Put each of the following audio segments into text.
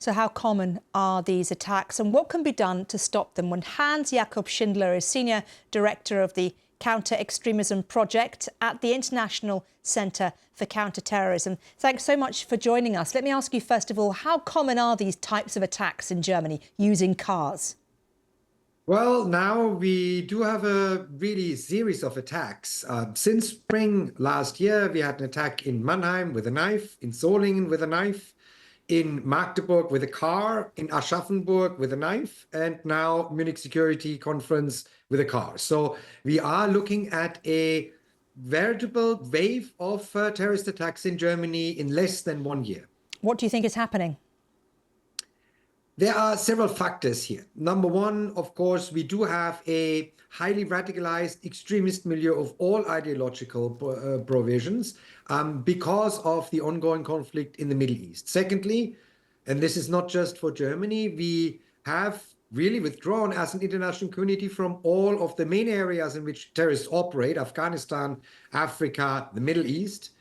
So how common are these attacks and what can be done to stop them? When Hans-Jakob Schindler is Senior Director of the Counter-Extremism Project at the International Centre for Counter-Terrorism. Thanks so much for joining us. Let me ask you, first of all, how common are these types of attacks in Germany using cars? Well, now we do have a really series of attacks. Since spring last year, we had an attack in Mannheim with a knife, in Solingen with a knife, in Magdeburg with a car, in Aschaffenburg with a knife, and now Munich Security Conference with a car. So we are looking at a veritable wave of terrorist attacks in Germany in less than 1 year. What do you think is happening? There are several factors here. Number one, of course, we do have a highly radicalized extremist milieu of all ideological provisions because of the ongoing conflict in the Middle East. Secondly, and this is not just for Germany, we have really withdrawn as an international community from all of the main areas in which terrorists operate, Afghanistan, Africa, the Middle East,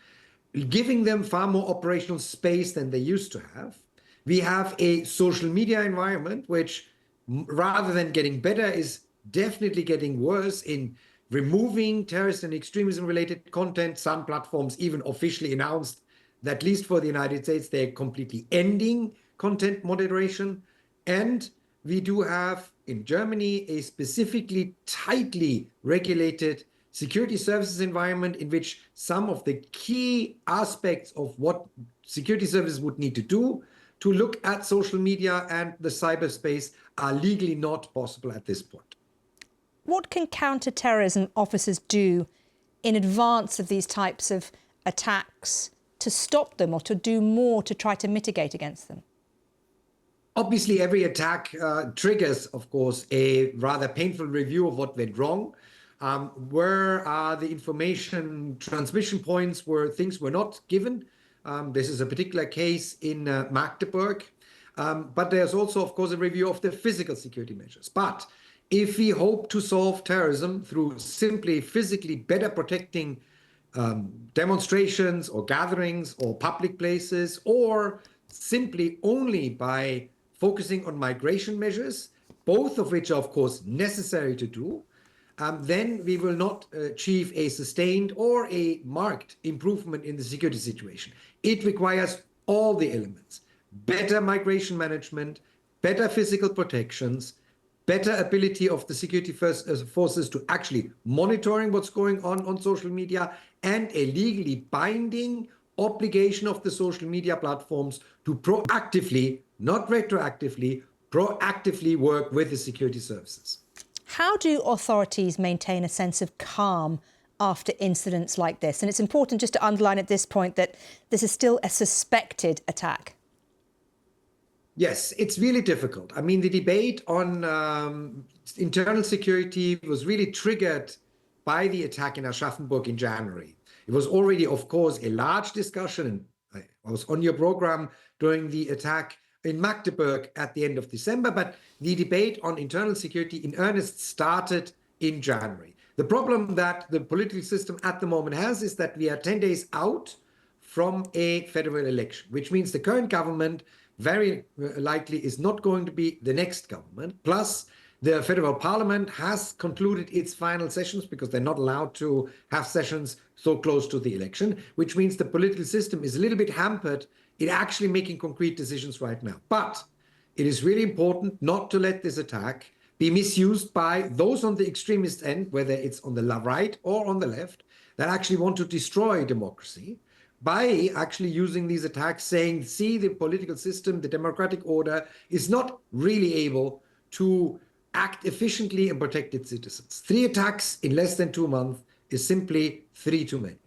giving them far more operational space than they used to have. We have a social media environment which, rather than getting better, is definitely getting worse in removing terrorist and extremism-related content. Some platforms even officially announced that, at least for the United States, they're completely ending content moderation. And we do have, in Germany, a specifically tightly regulated security services environment in which some of the key aspects of what security services would need to do to look at social media and the cyberspace are legally not possible at this point. What can counter-terrorism officers do in advance of these types of attacks to stop them or to do more to try to mitigate against them? Obviously, every attack triggers, of course, a rather painful review of what went wrong. Where are the information transmission points where things were not given? This is a particular case in Magdeburg, but there's also, of course, a review of the physical security measures. But if we hope to solve terrorism through simply physically better protecting demonstrations or gatherings or public places, or simply only by focusing on migration measures, both of which are, of course, necessary to do, then we will not achieve a sustained or a marked improvement in the security situation. It requires all the elements: better migration management, better physical protections, better ability of the security forces to actually monitoring what's going on social media, and a legally binding obligation of the social media platforms to proactively, not retroactively, proactively work with the security services. How do authorities maintain a sense of calm after incidents like this? And it's important just to underline at this point that this is still a suspected attack. Yes, it's really difficult. I mean, the debate on internal security was really triggered by the attack in Aschaffenburg in January. It was already, of course, a large discussion. I was on your program during the attack in Magdeburg at the end of December, but the debate on internal security in earnest started in January. The problem that the political system at the moment has is that we are 10 days out from a federal election, which means the current government very likely is not going to be the next government. Plus, the federal parliament has concluded its final sessions because they're not allowed to have sessions so close to the election, which means the political system is a little bit hampered in actually making concrete decisions right now. But it is really important not to let this attack be misused by those on the extremist end, whether it's on the right or on the left, that actually want to destroy democracy by actually using these attacks, saying, see, the political system, the democratic order is not really able to act efficiently and protect its citizens. 3 attacks in less than 2 months is simply 3 too many.